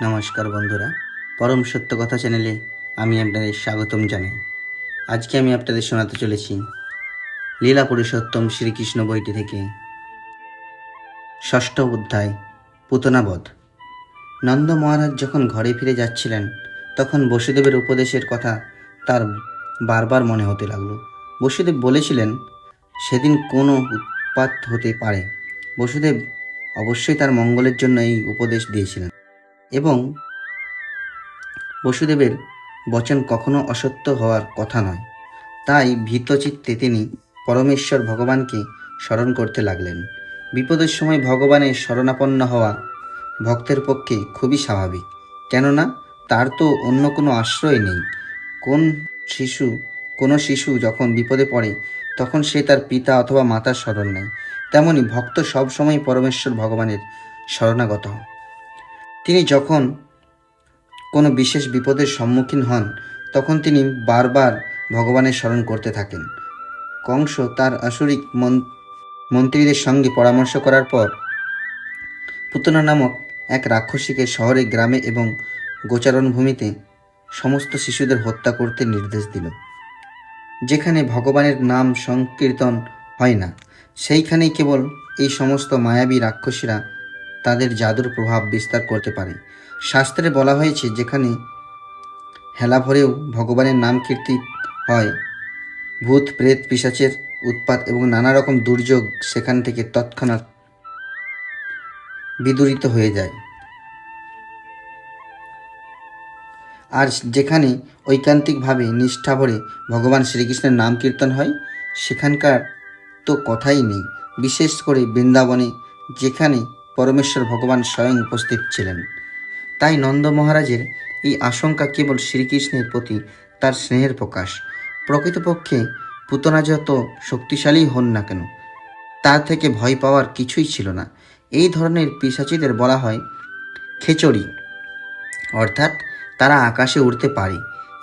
নমস্কার বন্ধুরা, পরম সত্য কথা চ্যানেলে আমি আপনাদের স্বাগতম জানাই। আজকে আমি আপনাদের শোনাতে চলেছি লীলা পুরুষোত্তম শ্রীকৃষ্ণ বইটি থেকে ষষ্ঠ অধ্যায় পুতনাবধ। নন্দ মহারাজ যখন ঘরে ফিরে যাচ্ছিলেন তখন বসুদেবের উপদেশের কথা তার বারবার মনে হতে লাগলো। বসুদেব বলেছিলেন সেদিন কোনো উৎপাত হতে পারে। বসুদেব অবশ্যই তার মঙ্গলের জন্য এই উপদেশ দিয়েছিলেন এবং বসুদেবের বচন কখনো অসত্য হওয়ার কথা নয়। তাই ভীতচিত্তে তিনি পরমেশ্বর ভগবানকে স্মরণ করতে লাগলেন। বিপদের সময় ভগবানের শরণাপন্ন হওয়া ভক্তের পক্ষে খুবই স্বাভাবিক, কেননা তার তো অন্য কোনো আশ্রয় নেই। কোনো শিশু যখন বিপদে পড়ে তখন সে তার পিতা অথবা মাতার শরণ নেয়, তেমনি ভক্ত সবসময় পরমেশ্বর ভগবানের শরণাগত হন। তিনি যখন কোনো বিশেষ বিপদের সম্মুখীন হন তখন তিনি বারবার ভগবানের স্মরণ করতে থাকেন। কংস তার আসরিক মন্ত্রীদের সঙ্গে পরামর্শ করার পর পুতনা নামক এক রাক্ষসীকে শহরে, গ্রামে এবং গোচারণভূমিতে সমস্ত শিশুদের হত্যা করতে নির্দেশ দিল। যেখানে ভগবানের নাম সংকীর্তন হয় না, সেইখানেই কেবল এই সমস্ত মায়াবী রাক্ষসীরা তাদের জাদুর প্রভাব বিস্তার করতে পারে। শাস্ত্রে বলা হয়েছে, যেখানে হেলা ভরেও ভগবানের নাম কীর্তি হয়, ভূত প্রেত পিশাচের উৎপাত এবং নানা রকম দুর্যোগ সেখান থেকে তৎক্ষণাৎ বিদূরিত হয়ে যায়। আর যেখানে ঐকান্তিকভাবে নিষ্ঠা ভরে ভগবান শ্রীকৃষ্ণের নাম কীর্তন হয়, সেখানকার তো কথাই নেই। বিশেষ করে বৃন্দাবনে, যেখানে পরমেশ্বর ভগবান স্বয়ং উপস্থিত ছিলেন। তাই নন্দ মহারাজের এই আশঙ্কা কেবল শ্রীকৃষ্ণের প্রতি তার স্নেহের প্রকাশ। প্রকৃতপক্ষে পুতনা যত শক্তিশালী হন না কেন, তার থেকে ভয় পাওয়ার কিছুই ছিল না। এই ধরনের পিশাচীদের বলা হয় খেচড়ি, অর্থাৎ তারা আকাশে উড়তে পারে।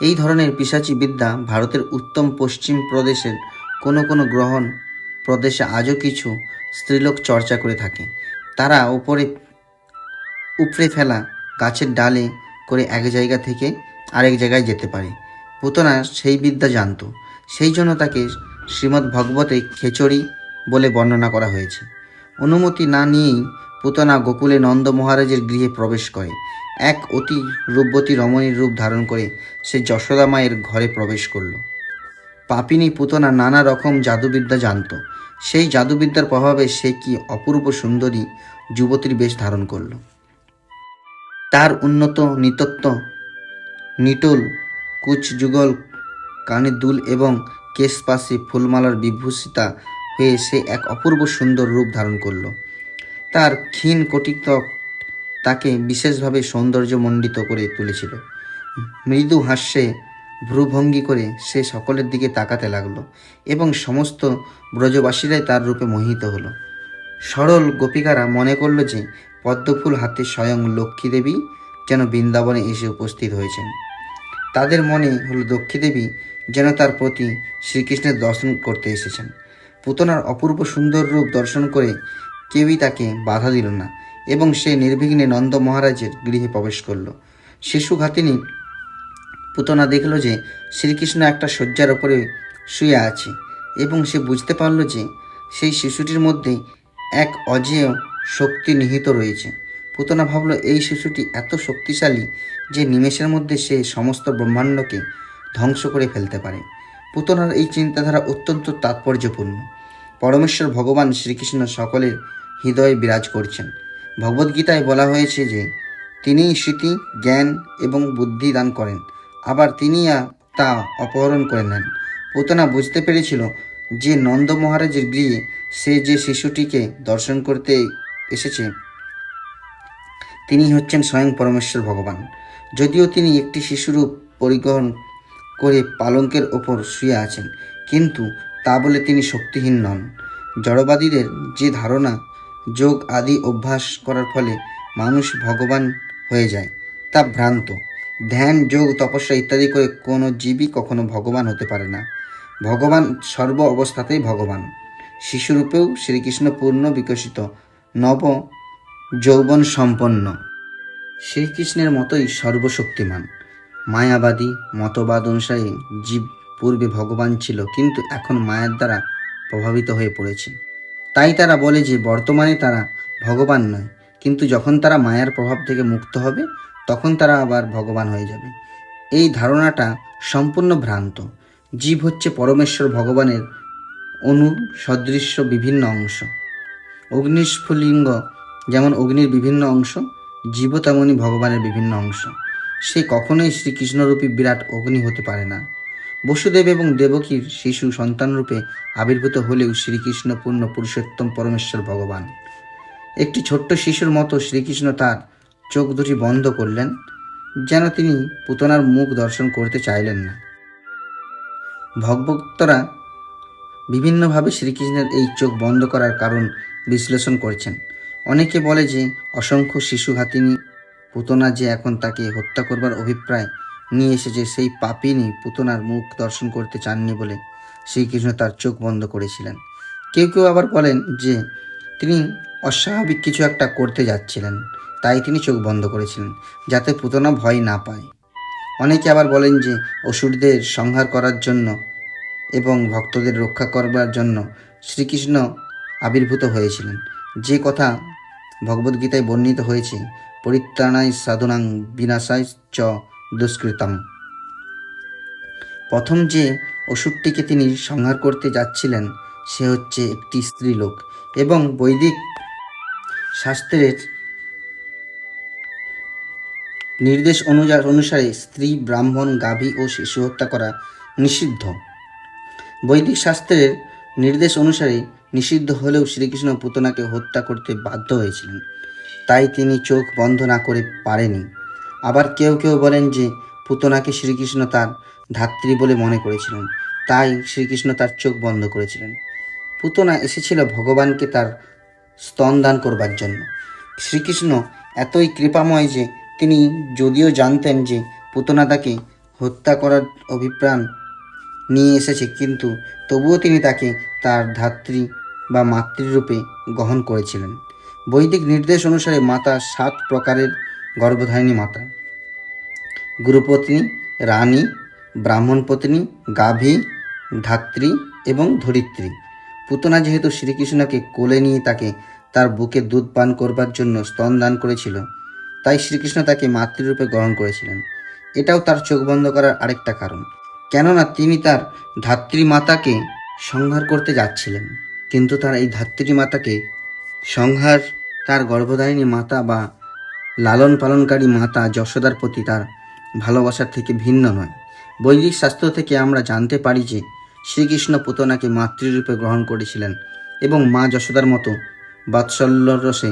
এই ধরনের পিশাচী বিদ্যা ভারতের উত্তম পশ্চিম প্রদেশের কোনো কোনো গ্রহণ প্রদেশে আজও কিছু স্ত্রীলোক চর্চা করে থাকে। তারা উপড়ে ফেলা গাছের ডালে করে এক জায়গা থেকে আরেক জায়গায় যেতে পারে। পুতনা সেই বিদ্যা জানত, সেই জন্য তাকে শ্রীমদ্ ভগবতে খেচড়ি বলে বর্ণনা করা হয়েছে। অনুমতি না নিয়েই পুতনা গোকুলে নন্দ মহারাজের গৃহে প্রবেশ করে। এক অতি রূপবতী রমণীর রূপ ধারণ করে সে যশোদা মায়ের ঘরে প্রবেশ করল। পাপিনী পুতনা নানা রকম জাদুবিদ্যা জানত। সেই জাদুবিদ্যার প্রভাবে সে কি অপূর্ব সুন্দরী যুবতীর বেশ ধারণ করল। তার উন্নত নিতত্ব, নিটোল কুচযুগল, কানে দুল এবং কেশপাশে ফুলমালার বিভূষিতা হয়ে সে এক অপূর্ব সুন্দর রূপ ধারণ করল। তার ক্ষীণ কটিত্বক তাকে বিশেষভাবে সৌন্দর্যমণ্ডিত করে তুলেছিল। মৃদু হাস্যে ভ্রুভঙ্গি করে সে সকলের দিকে তাকাতে লাগলো এবং সমস্ত ব্রজবাসীরাই তার রূপে মোহিত হলো। সরল গোপিকারা মনে করল যে পদ্মফুল হাতে স্বয়ং লক্ষ্মী দেবী যেন বৃন্দাবনে এসে উপস্থিত হয়েছেন। তাদের মনে হলো লক্ষ্মী দেবী যেন তার প্রতি শ্রীকৃষ্ণের দর্শন করতে এসেছেন। পুতনার অপূর্ব সুন্দর রূপ দর্শন করে কেউই তাকে বাধা দিল না এবং সে নির্বিঘ্নে নন্দ মহারাজের গৃহে প্রবেশ করল। শিশুঘাতিনী পুতনা দেখল যে শ্রীকৃষ্ণ একটা শয্যার ওপরে শুয়ে আছে এবং সে বুঝতে পারল যে সেই শিশুটির মধ্যে এক অজেয় শক্তি নিহিত রয়েছে। পুতনা ভাবল, এই শিশুটি এত শক্তিশালী যে নিমেষের মধ্যে সে সমস্ত ব্রহ্মাণ্ডকে ধ্বংস করে ফেলতে পারে। পুতনার এই চিন্তাধারা অত্যন্ত তাৎপর্যপূর্ণ। পরমেশ্বর ভগবান শ্রীকৃষ্ণ সকলের হৃদয়ে বিরাজ করছেন। ভগবদ্গীতায় বলা হয়েছে যে তিনিই স্মৃতি, জ্ঞান এবং বুদ্ধি দান করেন, আবার তিনি তা অপহরণ করে নেন। পুতনা বুঝতে পেরেছিল যে নন্দ মহারাজের গৃহে সে যে শিশুটিকে দর্শন করতে এসেছে তিনি হচ্ছেন স্বয়ং পরমেশ্বর ভগবান। যদিও তিনি একটি শিশুরূপ পরিগ্রহণ করে পালঙ্কের ওপর শুয়ে আছেন, কিন্তু তা বলে তিনি শক্তিহীন নন। জড়বাদীদের যে ধারণা যোগ আদি অভ্যাস করার ফলে মানুষ ভগবান হয়ে যায়, তা ভ্রান্ত। ধ্যান, যোগ, তপস্যা ইত্যাদি করে কোনো জীবই কখনো ভগবান হতে পারে না। ভগবান সর্ব অবস্থাতেই ভগবান। শিশুরূপেও শ্রীকৃষ্ণ পূর্ণ বিকশিত, নব যৌবন সম্পন্ন। শ্রীকৃষ্ণের মতোই সর্বশক্তিমান। মায়াবাদী মতবাদ অনুসারে জীব পূর্বে ভগবান ছিল, কিন্তু এখন মায়ার দ্বারা প্রভাবিত হয়ে পড়েছে। তাই তারা বলে যে বর্তমানে তারা ভগবান নয়, কিন্তু যখন তারা মায়ার প্রভাব থেকে মুক্ত হবে তখন তারা আবার ভগবান হয়ে যাবে। এই ধারণাটা সম্পূর্ণ ভ্রান্ত। জীব হচ্ছে পরমেশ্বর ভগবানের অণু সদৃশ্য বিভিন্ন অংশ। অগ্নিস্ফুলিঙ্গ যেমন অগ্নির বিভিন্ন অংশ, জীবও তেমনই ভগবানের বিভিন্ন অংশ। সে কখনোই শ্রীকৃষ্ণরূপী বিরাট অগ্নি হতে পারে না। বসুদেব এবং দেবকীর শিশু সন্তানরূপে আবির্ভূত হলেও শ্রীকৃষ্ণ পূর্ণ পুরুষোত্তম পরমেশ্বর ভগবান। একটি ছোট্ট শিশুর মতো শ্রীকৃষ্ণ তার চোখ দুটি বন্ধ করলেন, যেন তিনি পুতনার মুখ দর্শন করতে চাইলেন না। ভক্তরা বিভিন্নভাবে শ্রীকৃষ্ণের এই চোখ বন্ধ করার কারণ বিশ্লেষণ করেছেন। অনেকে বলে যে অসংখ্য শিশুঘাতিনী পুতনা যে এখন তাকে হত্যা করবার অভিপ্রায় নিয়ে এসেছে, সেই পাপিনী পুতনার মুখ দর্শন করতে চাননি বলে শ্রীকৃষ্ণ তার চোখ বন্ধ করেছিলেন। কেউ কেউ আবার বলেন যে তিনি অস্বাভাবিক কিছু একটা করতে যাচ্ছিলেন, তাই তিনি চোখ বন্ধ করেছিলেন, যাতে পুতনা ভয় না পায়। অনেকে আবার বলেন যে অসুরদের সংহার করার জন্য এবং ভক্তদের রক্ষা করবার জন্য শ্রীকৃষ্ণ আবির্ভূত হয়েছিলেন, যে কথা ভগবদ্গীতায় বর্ণিত হয়েছে, পরিত্রাণায় সাধুনাং বিনাশায় চ দুষ্কৃতম। প্রথম যে অসুরটিকে তিনি সংহার করতে যাচ্ছিলেন সে হচ্ছে একটি স্ত্রীলোক, এবং বৈদিক শাস্ত্রের নির্দেশ অনুসারে স্ত্রী, ব্রাহ্মণ, গাভী ও শিশু হত্যা করা নিষিদ্ধ। বৈদিক শাস্ত্রের নির্দেশ অনুসারে নিষিদ্ধ হলেও শ্রীকৃষ্ণ পুতনাকে হত্যা করতে বাধ্য হয়েছিলেন, তাই তিনি চোখ বন্ধ না করে পারেনি। আবার কেউ কেউ বলেন যে পুতনাকে শ্রীকৃষ্ণ তার ধাত্রী বলে মনে করেছিলেন, তাই শ্রীকৃষ্ণ তার চোখ বন্ধ করেছিলেন। পুতনা এসেছিল ভগবানকে তার স্তন দান করবার জন্য। শ্রীকৃষ্ণ এতই কৃপাময় যে তিনি যদিও জানতেন যে পুতনা তাকে হত্যা করার অভিপ্রায় নিয়ে এসেছে, কিন্তু তবুও তিনি তাকে তার ধাত্রী বা মাতৃরূপে গ্রহণ করেছিলেন। বৈদিক নির্দেশ অনুসারে মাতা 7 প্রকারের গর্ভধারিণী মাতা: গুরুপত্নী, রানী, ব্রাহ্মণ পত্নী, গাভী, ধাত্রী এবং ধরিত্রী। পুতনা যেহেতু শ্রীকৃষ্ণকে কোলে নিয়ে তাকে তার বুকে দুধ পান করবার জন্য স্তন দান করেছিল, তাই শ্রীকৃষ্ণ তাকে মাতৃরূপে গ্রহণ করেছিলেন। এটাও তার চোখ বন্ধ করার আরেকটা কারণ, কেননা তিনি তার ধাত্রী মাতাকে সংহার করতে যাচ্ছিলেন, কিন্তু তার এই ধাত্রী মাতাকে সংহার তার গর্ভধারিণী মাতা বা লালন পালনকারী মাতা যশোদার প্রতি তার ভালোবাসার থেকে ভিন্ন নয়। বৈদিক শাস্ত্র থেকে আমরা জানতে পারি যে শ্রীকৃষ্ণ পুতনাকে মাতৃরূপে গ্রহণ করেছিলেন এবং মা যশোদার মতো বাৎসল্যরসে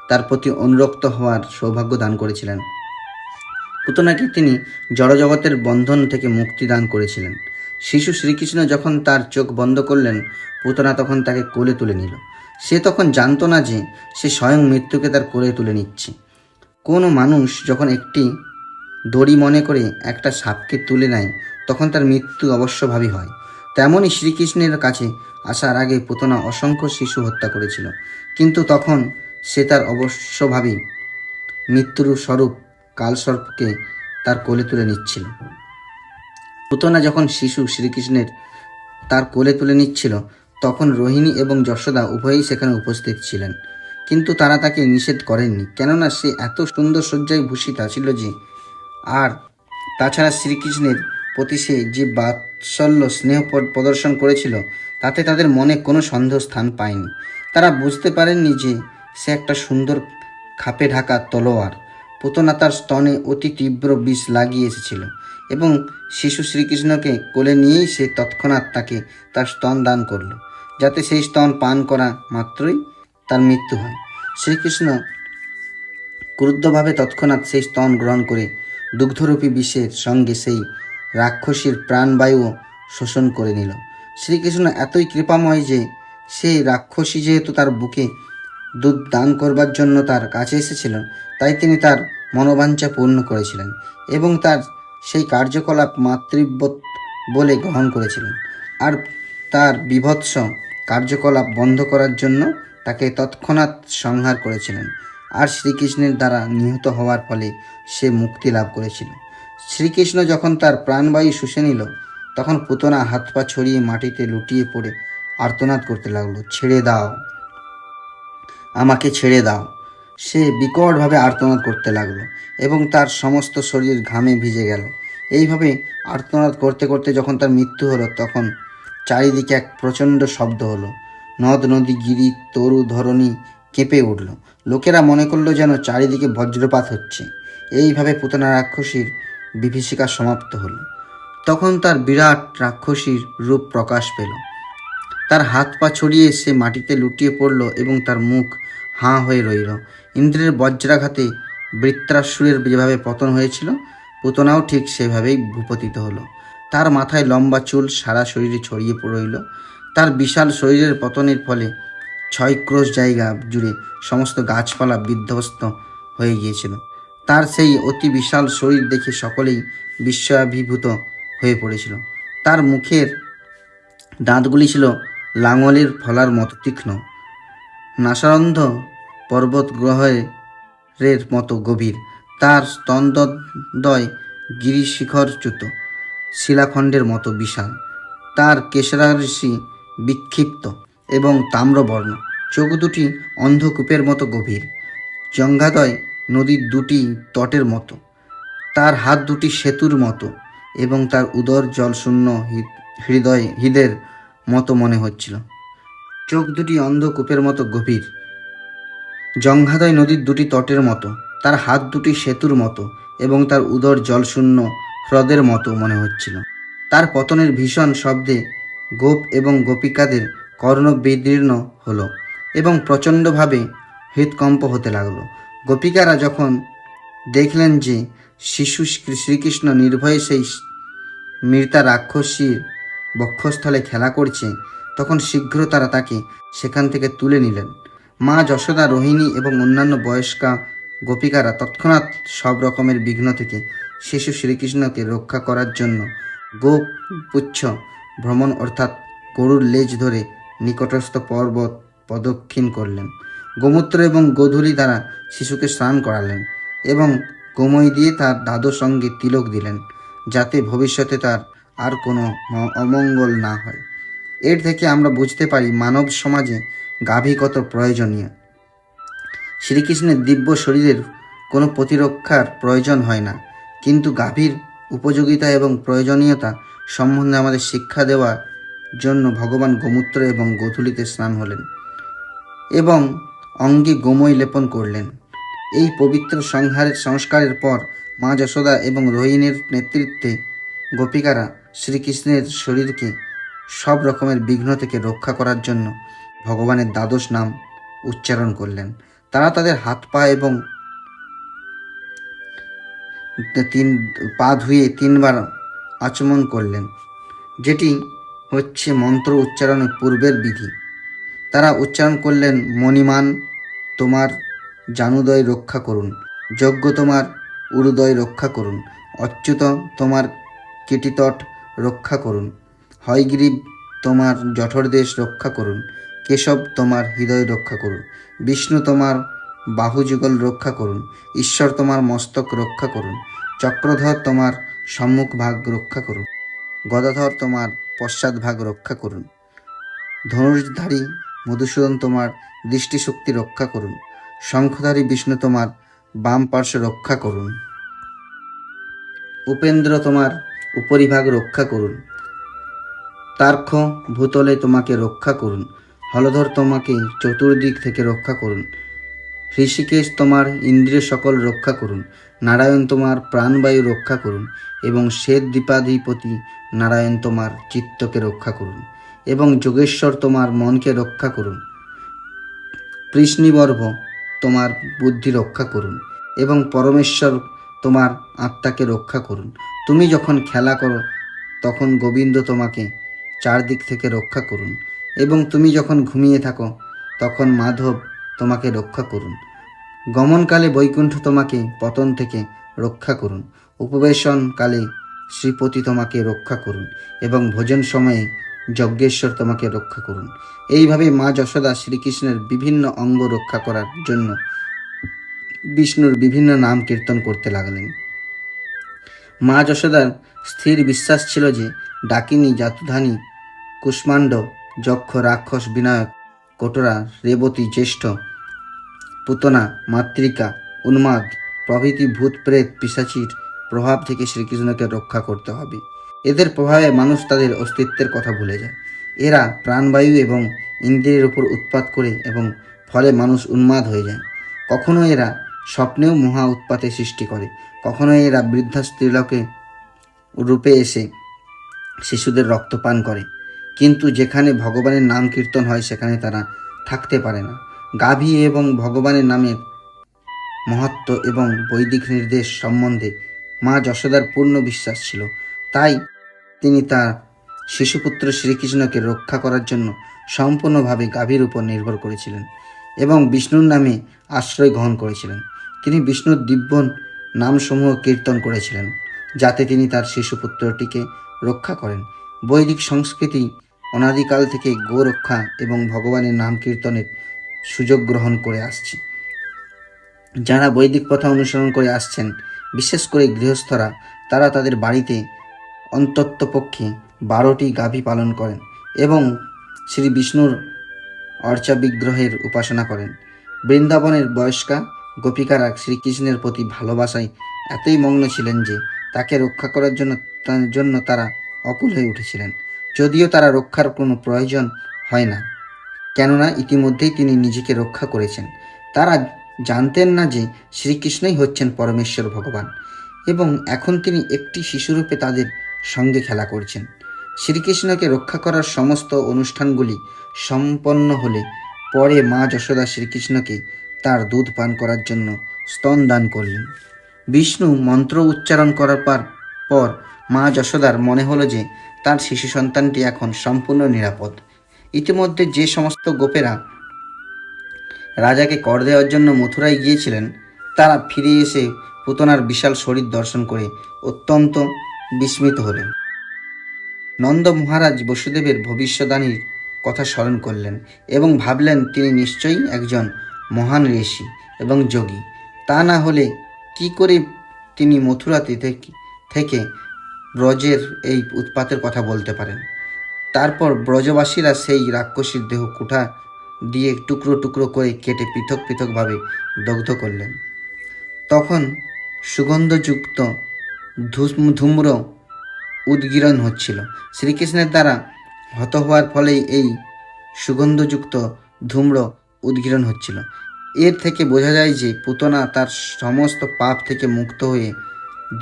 তার প্রতি অনুরক্ত হওয়ার সৌভাগ্য দান করেছিলেন। পুতনাকে তিনি জড়জগতের বন্ধন থেকে মুক্তি দান করেছিলেন। শিশু শ্রীকৃষ্ণ যখন তার চোখ বন্ধ করলেন, পুতনা তখন তাকে কোলে তুলে নিল। সে তখন জানত না যে সে স্বয়ং মৃত্যুকে তার কোলে তুলে নিচ্ছে। কোনো মানুষ যখন একটি দড়ি মনে করে একটা সাপকে তুলে নেয়, তখন তার মৃত্যু অবশ্যভাবী হয়। তেমনই শ্রীকৃষ্ণের কাছে আসার আগে পুতনা অসংখ্য শিশু হত্যা করেছিল, কিন্তু তখন সে তার অবশ্যভাবী মৃত্যুর স্বরূপ কালসর্পকে তার কোলে তুলে নিচ্ছিল। পুতনা যখন শিশু শ্রীকৃষ্ণের তার কোলে তুলে নিচ্ছিল, তখন রোহিণী এবং যশোদা উভয়ই সেখানে উপস্থিত ছিলেন, কিন্তু তারা তাকে নিষেধ করেননি, কেননা সে এত সুন্দর সজ্জায় ভূষিতা ছিল যে। আর তাছাড়া শ্রীকৃষ্ণের প্রতি সে যে বাৎসল্য স্নেহ প্রদর্শন করেছিল, তাতে তাদের মনে কোনো সন্দেহ স্থান পায়নি। তারা বুঝতে পারেননি যে সে একটা সুন্দর খাপে ঢাকা তলোয়ার। পুতনা তার স্তনে অতি তীব্র বিষ লাগিয়ে এসেছিল এবং শিশু শ্রীকৃষ্ণকে কোলে নিয়েই সে তৎক্ষণাৎ তাকে তার স্তন দান করল, যাতে সেই স্তন পান করা মাত্রই তার মৃত্যু হয়। শ্রীকৃষ্ণ ক্রুদ্ধভাবে তৎক্ষণাৎ সেই স্তন গ্রহণ করে দুগ্ধরূপী বিষের সঙ্গে সেই রাক্ষসীর প্রাণবায়ুও শোষণ করে নিল। শ্রীকৃষ্ণ এতই কৃপাময় যে সেই রাক্ষসী যেহেতু তার বুকে দুধ দান করবার জন্য তার কাছে এসেছিল, তাই তিনি তার মনোবাঞ্ছা পূর্ণ করেছিলেন এবং তার সেই কার্যকলাপ মাতৃব্রত বলে গ্রহণ করেছিলেন। আর তার বীভৎস কার্যকলাপ বন্ধ করার জন্য তাকে তৎক্ষণাৎ সংহার করেছিলেন। আর শ্রীকৃষ্ণের দ্বারা নিহত হওয়ার ফলে সে মুক্তি লাভ করেছিল। শ্রীকৃষ্ণ যখন তার প্রাণবায়ু শুষে নিল, তখন পুতনা হাত পা ছড়িয়ে মাটিতে লুটিয়ে পড়ে আর্তনাদ করতে লাগলো, ছেড়ে দাও, আমাকে ছেড়ে দাও। সে বিকটভাবে আর্তনাদ করতে লাগলো এবং তার সমস্ত শরীর ঘামে ভিজে গেল। এইভাবে আর্তনাদ করতে করতে যখন তার মৃত্যু হলো, তখন চারিদিকে এক প্রচণ্ড শব্দ হলো। নদ নদী গিরি তরু ধরণী কেঁপে উঠল। লোকেরা মনে করলো যেন চারিদিকে বজ্রপাত হচ্ছে। এইভাবে পুতনা রাক্ষসীর বিভীষিকা সমাপ্ত হলো। তখন তার বিরাট রাক্ষসীর রূপ প্রকাশ পেল। তার হাত পা ছড়িয়ে সে মাটিতে লুটিয়ে পড়ল এবং তার মুখ হাঁ হয়ে রইল। ইন্দ্রের বজ্রাঘাতে বৃত্রাসুরের যেভাবে পতন হয়েছিল, পুতনাও ঠিক সেভাবেই ভূপতিত হলো। তার মাথায় লম্বা চুল সারা শরীরে ছড়িয়ে রইল। তার বিশাল শরীরের পতনের ফলে 6 ক্রোশ জায়গা জুড়ে সমস্ত গাছপালা বিধ্বস্ত হয়ে গিয়েছিল। তার সেই অতি বিশাল শরীর দেখে সকলেই বিস্ময়াভিভূত হয়ে পড়েছিল। তার মুখের দাঁতগুলি ছিল লাঙলের ফলার মতো তীক্ষ্ণ, নাসারন্ধ পর্বত গ্রহের মতো গভীর। তার স্তনদ্বয় গিরিশিখরচ্যুত শিলাখণ্ডের মতো বিশাল। তার কেশরাশি বিক্ষিপ্ত এবং তাম্রবর্ণ। চোখ দুটি অন্ধকূপের মতো গভীর, জঙ্ঘাদয় নদীর দুটি তটের মতো। তার হাত দুটি সেতুর মতো এবং তার উদর জলশূন্য হৃদের মতো মনে হচ্ছিল। চোখ দুটি অন্ধকূপের মতো গভীর, জঙ্ঘাদয় নদীর দুটি তটের মতো। তার হাত দুটি সেতুর মতো এবং তার উদর জলশূন্য হ্রদের মতো মনে হচ্ছিল। তার পতনের ভীষণ শব্দে গোপ এবং গোপিকাদের কর্ণ বিদীর্ণ হলো এবং প্রচণ্ডভাবে হৃৎকম্প হতে লাগলো। গোপিকারা যখন দেখলেন যে শিশু শ্রীকৃষ্ণ নির্ভয়ে সেই মৃতা রাক্ষসীর বক্ষস্থলে খেলা করছে, তখন শীঘ্র তারা তাকে সেখান থেকে তুলে নিলেন। মা যশোদা, রোহিণী এবং অন্যান্য বয়স্কা গোপিকারা তৎক্ষণাৎ সব রকমের বিঘ্ন থেকে শিশু শ্রীকৃষ্ণকে রক্ষা করার জন্য গোপুচ্ছ ভ্রমণ অর্থাৎ গরুর লেজ ধরে নিকটস্থ পর্বত প্রদক্ষিণ করলেন। গোমূত্র এবং গোধূলি দ্বারা শিশুকে স্নান করালেন এবং গোময় দিয়ে তার দাদর সঙ্গে তিলক দিলেন, যাতে ভবিষ্যতে তার আর কোনো অমঙ্গল না হয়। এর থেকে আমরা বুঝতে পারি মানব সমাজে গাভী কত প্রয়োজনীয়। শ্রীকৃষ্ণের দিব্য শরীরের কোনো প্রতিরক্ষার প্রয়োজন হয় না, কিন্তু গাভীর উপযোগিতা এবং প্রয়োজনীয়তা সম্বন্ধে আমাদের শিক্ষা দেওয়ার জন্য ভগবান গোমূত্র এবং গোধূলিতে স্নান হলেন এবং অঙ্গে গোময় লেপন করলেন। এই পবিত্র সংস্কারের পর মা যশোদা এবং রোহিণীর নেতৃত্বে গোপিকারা শ্রীকৃষ্ণের শরীরকে সব রকমের বিঘ্ন থেকে রক্ষা করার জন্য ভগবানের দ্বাদশ নাম উচ্চারণ করলেন। তারা তাদের হাত পা এবং পা ধুয়ে 3 বার আচমন করলেন, যেটি হচ্ছে মন্ত্র উচ্চারণের পূর্বের বিধি। তারা উচ্চারণ করলেন, মণিমান তোমার জানুদয় রক্ষা করুন, যজ্ঞ তোমার উরুদয় রক্ষা করুন, অচ্যুত তোমার কীটিতট রক্ষা করুন, হয়গ্রীব তোমার জঠরদেশ রক্ষা করুন, কেশব তোমার হৃদয় রক্ষা করুন, বিষ্ণু তোমার বাহুযুগল রক্ষা করুন, ঈশ্বর তোমার মস্তক রক্ষা করুন, চক্রধর তোমার সম্মুখ ভাগ রক্ষা করুন, গদাধর তোমার পশ্চাৎ ভাগ রক্ষা করুন, ধনুর্ধারী মধুসূদন তোমার দৃষ্টিশক্তি রক্ষা করুন, শঙ্খধারী বিষ্ণু তোমার বাম পার্শ্ব রক্ষা করুন, উপেন্দ্র তোমার উপরিভাগ রক্ষা করুন, তার্ক্ষ ভূতলে তোমাকে রক্ষা করুন, হলধর তোমাকে চতুর্দিক থেকে রক্ষা করুন, ঋষিকেশ তোমার ইন্দ্রিয় সকল রক্ষা করুন, নারায়ণ তোমার প্রাণবায়ু রক্ষা করুন এবং শ্বেত দ্বীপাধিপতি নারায়ণ তোমার চিত্তকে রক্ষা করুন এবং যোগেশ্বর তোমার মনকে রক্ষা করুন, কৃষ্ণিবর্ভ তোমার বুদ্ধি রক্ষা করুন এবং পরমেশ্বর তোমার আত্মাকে রক্ষা করুন। তুমি যখন খেলা করো তখন গোবিন্দ তোমাকে চারদিক থেকে রক্ষা করুন এবং তুমি যখন ঘুমিয়ে থাকো তখন মাধব তোমাকে রক্ষা করুন। গমনকালে বৈকুণ্ঠ তোমাকে পতন থেকে রক্ষা করুন, উপবেশনকালে শ্রীপতি তোমাকে রক্ষা করুন এবং ভোজন সময়ে যজ্ঞেশ্বর তোমাকে রক্ষা করুন। এইভাবে মা যশোদা শ্রীকৃষ্ণের বিভিন্ন অঙ্গ রক্ষা করার জন্য বিষ্ণুর বিভিন্ন নাম কীর্তন করতে লাগলেন। মা যশোদার স্থির বিশ্বাস ছিল যে ডাকিনী, জাতুধানী, কুষ্মাণ্ড, যক্ষ, রাক্ষস, বিনায়ক, কটোরা, রেবতী, জ্যেষ্ঠ, পুতনা, মাতৃকা, উন্মাদ প্রভৃতি ভূত, প্রেত, পিশাচীর প্রভাব থেকে শ্রীকৃষ্ণকে রক্ষা করতে হবে। এদের প্রভাবে মানুষ তাদের অস্তিত্বের কথা ভুলে যায়। এরা প্রাণবায়ু এবং ইন্দ্রিয়ের উপর উৎপাত করে এবং ফলে মানুষ উন্মাদ হয়ে যায়। কখনো এরা স্বপ্নেও মহা উৎপাতের সৃষ্টি করে, কখনো এরা বৃদ্ধা স্ত্রীলোকে রূপে এসে শিশুদের রক্তপান করে। কিন্তু যেখানে ভগবানের নাম কীর্তন হয় সেখানে তারা থাকতে পারে না। গাভী এবং ভগবানের নামের মহত্ব এবং বৈদিক নির্দেশ সম্বন্ধে মা যশোদার পূর্ণ বিশ্বাস ছিল। তাই তিনি তার শিশুপুত্র শ্রীকৃষ্ণকে রক্ষা করার জন্য সম্পূর্ণভাবে গাভীর উপর নির্ভর করেছিলেন এবং বিষ্ণুর নামে আশ্রয় গ্রহণ করেছিলেন। তিনি বিষ্ণুর দিব্য নামসমূহ কীর্তন করেছিলেন যাতে তিনি তার শিশুপুত্রটিকে রক্ষা করেন। বৈদিক সংস্কৃতি অনাদিকাল থেকে গোরক্ষা এবং ভগবানের নাম কীর্তনের সুযোগ গ্রহণ করে আসছে। যারা বৈদিক প্রথা অনুসরণ করে আসছেন, বিশেষ করে গৃহস্থরা, তারা তাদের বাড়িতে অন্ততপক্ষে 12টি গাভী পালন করেন এবং শ্রী বিষ্ণুর অর্চা বিগ্রহের উপাসনা করেন। বৃন্দাবনের বয়স্কা গোপিকারা শ্রীকৃষ্ণের প্রতি ভালোবাসায় এতই মগ্ন ছিলেন যে তাকে রক্ষা করার জন্য তারা অকুল হয়ে উঠেছিলেন, যদিও তারা রক্ষার কোনো প্রয়োজন হয় না, কেননা ইতিমধ্যেই তিনি নিজেকে রক্ষা করেছেন। তারা জানতেন না যে শ্রীকৃষ্ণই হচ্ছেন পরমেশ্বর ভগবান এবং এখন তিনি একটি শিশুরূপে তাদের সঙ্গে খেলা করছেন। শ্রীকৃষ্ণকে রক্ষা করার সমস্ত অনুষ্ঠানগুলি সম্পন্ন হলে পরে মা যশোদা শ্রীকৃষ্ণকে তার দুধ পান করার জন্য স্তন দান করলেন। বিষ্ণু মন্ত্র উচ্চারণ করার পর মা যশোদার মনে হলো যে তার শিশু সন্তানটি এখন সম্পূর্ণ নিরাপদ। ইতিমধ্যে যে সমস্ত গোপেরা রাজাকে কর দেওয়ার জন্য মথুরায় গিয়েছিলেন, তারা ফিরে এসে পুতনার বিশাল শরীর দর্শন করে অত্যন্ত বিস্মিত হলেন। নন্দ মহারাজ বসুদেবের ভবিষ্যদ্বাণীর কথা স্মরণ করলেন এবং ভাবলেন তিনি নিশ্চয়ই একজন মহান ঋষি এবং যোগী। তা না হলে কি করে তিনি মথুরাতে থেকে ব্রজের এই উৎপাতের কথা বলতে পারেন। তারপর ব্রজবাসীরা সেই রাক্ষসীর দেহ কুঠা দিয়ে টুকরো টুকরো করে কেটে পৃথক পৃথকভাবে দগ্ধ করলেন। তখন সুগন্ধযুক্ত ধূম্র উদ্গীরণ হচ্ছিল। শ্রীকৃষ্ণের দ্বারা হত হওয়ার ফলেই এই সুগন্ধযুক্ত ধূম্র উদ্গীরণ হচ্ছিল। এর থেকে বোঝা যায় যে পুতনা তার সমস্ত পাপ থেকে মুক্ত হয়ে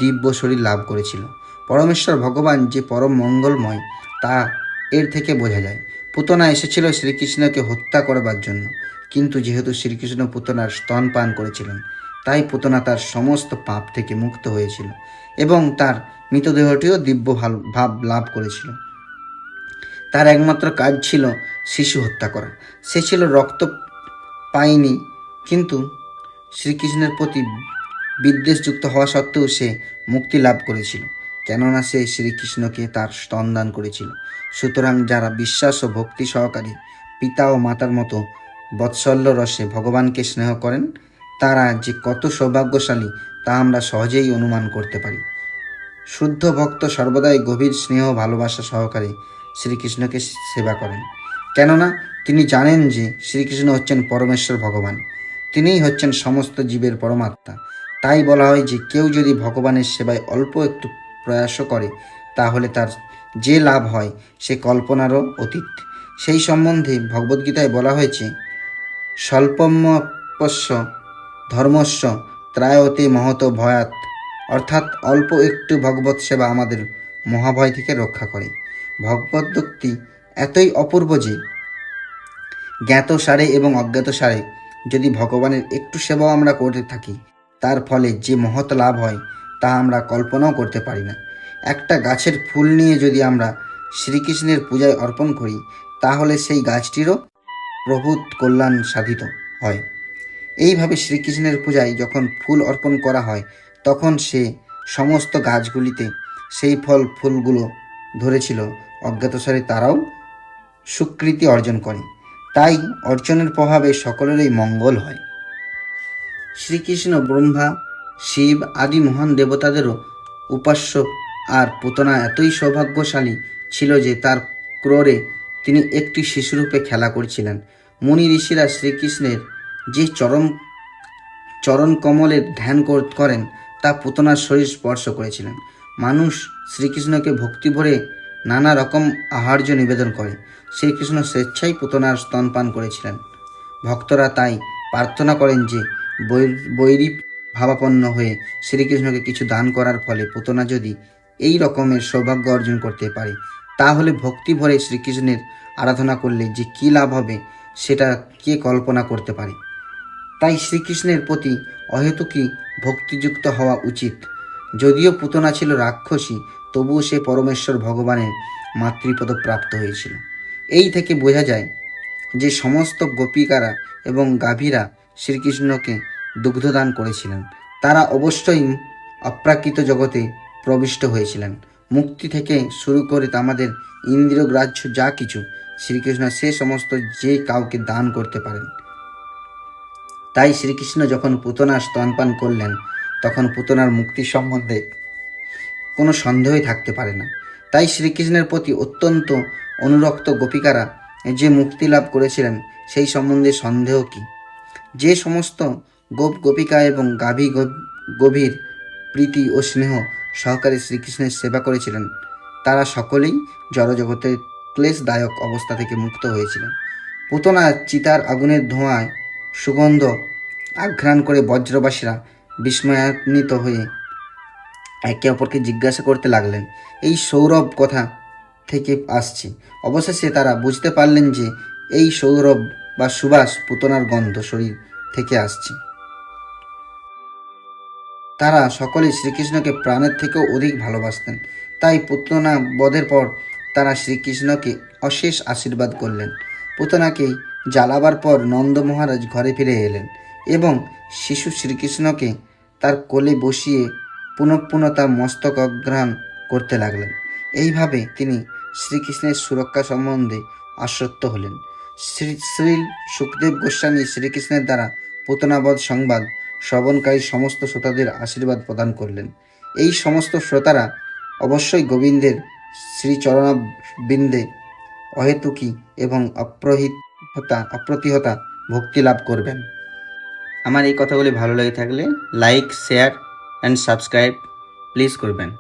দিব্য শরীর লাভ করেছিল। পরমেশ্বর ভগবান যে পরম মঙ্গলময় তা এর থেকে বোঝা যায়। পুতনা এসেছিল শ্রীকৃষ্ণকে হত্যা করবার জন্য, কিন্তু যেহেতু শ্রীকৃষ্ণ পুতনার স্তন পান করেছিলেন, তাই পুতনা তার সমস্ত পাপ থেকে মুক্ত হয়েছিল এবং তার মৃতদেহটিও দিব্য ভাব লাভ করেছিল। তার একমাত্র কাজ ছিল শিশু হত্যা করা। সে ছিল রক্ত পায়নি, কিন্তু শ্রীকৃষ্ণের প্রতি বিদ্বেষযুক্ত হওয়া সত্ত্বেও সে মুক্তি লাভ করেছিল, কেননা সে শ্রীকৃষ্ণকে তার স্তন দান করেছিল। সুতরাং যারা বিশ্বাস ও ভক্তি সহকারে পিতা ও মাতার মতো বৎসল্য রসে ভগবানকে স্নেহ করেন, তারা যে কত সৌভাগ্যশালী তা আমরা সহজেই অনুমান করতে পারি। শুদ্ধ ভক্ত সর্বদাই গভীর স্নেহ ভালোবাসা সহকারে শ্রীকৃষ্ণকে সেবা করেন, কেননা তিনি জানেন যে শ্রীকৃষ্ণ হচ্ছেন পরমেশ্বর ভগবান, তিনিই হচ্ছেন সমস্ত জীবের পরমাত্মা। তাই বলা হয় যে কেউ যদি ভগবানের সেবায় অল্প একটু প্রয়াসও করে তাহলে তার যে লাভ হয় সে কল্পনারও অতীত। সেই সম্বন্ধে ভগবদ্গীতায় বলা হয়েছে, স্বল্পম্যপস্য ধর্মস্য ত্রায়তে মহত ভয়াত, অর্থাৎ অল্প একটু ভগবত সেবা আমাদের মহাভয় থেকে রক্ষা করে। ভগবদ্ভক্তি এতই অপূর্ব যে জ্ঞাত সারে এবং অজ্ঞাত সারে যদি ভগবানের একটু সেবাও আমরা করতে থাকি, তার ফলে যে মহৎ লাভ হয় তা আমরা কল্পনাও করতে পারি না। একটা গাছের ফুল নিয়ে যদি আমরা শ্রীকৃষ্ণের পূজায় অর্পণ করি, তাহলে সেই গাছটিরও প্রভূত কল্যাণ সাধিত হয়। এইভাবে শ্রীকৃষ্ণের পূজায় যখন ফুল অর্পণ করা হয়, তখন সে সমস্ত গাছগুলিতে সেই ফুলগুলো ধরেছিল অজ্ঞাতসারে তারাও সুকৃতি অর্জন করে। তাই অর্জনের প্রভাবে সকলেরই মঙ্গল হয়। শ্রীকৃষ্ণ ব্রহ্মা, শিব আদি মহান দেবতাদেরও উপাস্য, আর পুতনা এতই সৌভাগ্যশালী ছিল যে তার ক্রোড়ে তিনি একটি শিশুরূপে খেলা করছিলেন। মুনি ঋষিরা শ্রীকৃষ্ণের যে চরণ কমলের ধ্যান করেন তা পুতনার শরীর স্পর্শ করেছিলেন। মানুষ শ্রীকৃষ্ণকে ভক্তি ভরে নানা রকম আহার্য নিবেদন করে। শ্রীকৃষ্ণ স্বেচ্ছায় পুতনার স্তনপান করেছিলেন। ভক্তরা তাই প্রার্থনা করেন যে বৈরী ভাবাপন্ন হয়ে শ্রীকৃষ্ণকে কিছু দান করার ফলে পুতনা যদি এই রকমের সৌভাগ্য অর্জন করতে পারে, তাহলে ভক্তি ভরে শ্রীকৃষ্ণের আরাধনা করলে যে কী লাভ হবে সেটা কে কল্পনা করতে পারে। তাই শ্রীকৃষ্ণের প্রতি অহেতুকী ভক্তিযুক্ত হওয়া উচিত। যদিও পুতনা ছিল রাক্ষসী, তবুও সে পরমেশ্বর ভগবানের মাতৃপদ প্রাপ্ত হয়েছিল। এই থেকে বোঝা যায় যে সমস্ত গোপিকারা এবং গাভীরা শ্রীকৃষ্ণকে দুগ্ধদান করেছিলেন, তারা অবশ্যই অপ্রাকৃত জগতে প্রবিষ্ট হয়েছিলেন। মুক্তি থেকে শুরু করে আমাদের ইন্দ্রিয়গ্রাহ্য যা কিছু, শ্রীকৃষ্ণ সে সমস্ত যে কাউকে দান করতে পারেন। তাই শ্রীকৃষ্ণ যখন পুতনার স্তনপান করলেন, তখন পুতনার মুক্তি সম্বন্ধে কোনো সন্দেহই থাকতে পারে না। তাই শ্রীকৃষ্ণের প্রতি অত্যন্ত অনুরক্ত গোপিকারা যে মুক্তি লাভ করেছিলেন সেই সম্বন্ধে সন্দেহ কি? যে সমস্ত গোপিকা এবং গভীর প্রীতি ও স্নেহ সহকারে শ্রীকৃষ্ণের সেবা করেছিলেন, তারা সকলেই জড়জগতের ক্লেশদায়ক অবস্থা থেকে মুক্ত হয়েছিলেন। পুতনা চিতার আগুনের ধোঁয়ায় সুগন্ধ আঘ্রাণ করে বজ্রবাসীরা বিস্ময়ান্বিত হয়ে একে অপরকে জিজ্ঞাসা করতে লাগলেন, এই সৌরভ কথা থেকে আসছে। অবশেষে তারা বুঝতে পারলেন যে এই সৌরভ বা সুবাস পুতনার গন্ধ শরীর থেকে আসছে। তারা সকলে শ্রীকৃষ্ণকে প্রাণের থেকেও অধিক ভালোবাসতেন। তাই পুতনা বধের পর তারা শ্রীকৃষ্ণকে অশেষ আশীর্বাদ করলেন। পুতনাকে জ্বালাবার পর নন্দ মহারাজ ঘরে ফিরে এলেন এবং শিশু শ্রীকৃষ্ণকে তার কোলে বসিয়ে পুনঃ তার মস্তক অঘ্রাণ করতে লাগলেন। এইভাবে তিনি শ্রীকৃষ্ণের সুরক্ষা সম্বন্ধে আশ্বস্ত হলেন। শ্রী সুখদেব গোস্বামী শ্রীকৃষ্ণের দ্বারা পুতনাবধ সংবাদ শ্রবণকারী সমস্ত শ্রোতাদের আশীর্বাদ প্রদান করলেন। এই সমস্ত শ্রোতারা অবশ্যই গোবিন্দের শ্রীচরণাবৃন্দে অহেতুকী এবং অপ্রতিহতা ভক্তি লাভ করবেন। আমার এই কথাগুলি ভালো লেগে থাকলে like, share and subscribe please করবেন।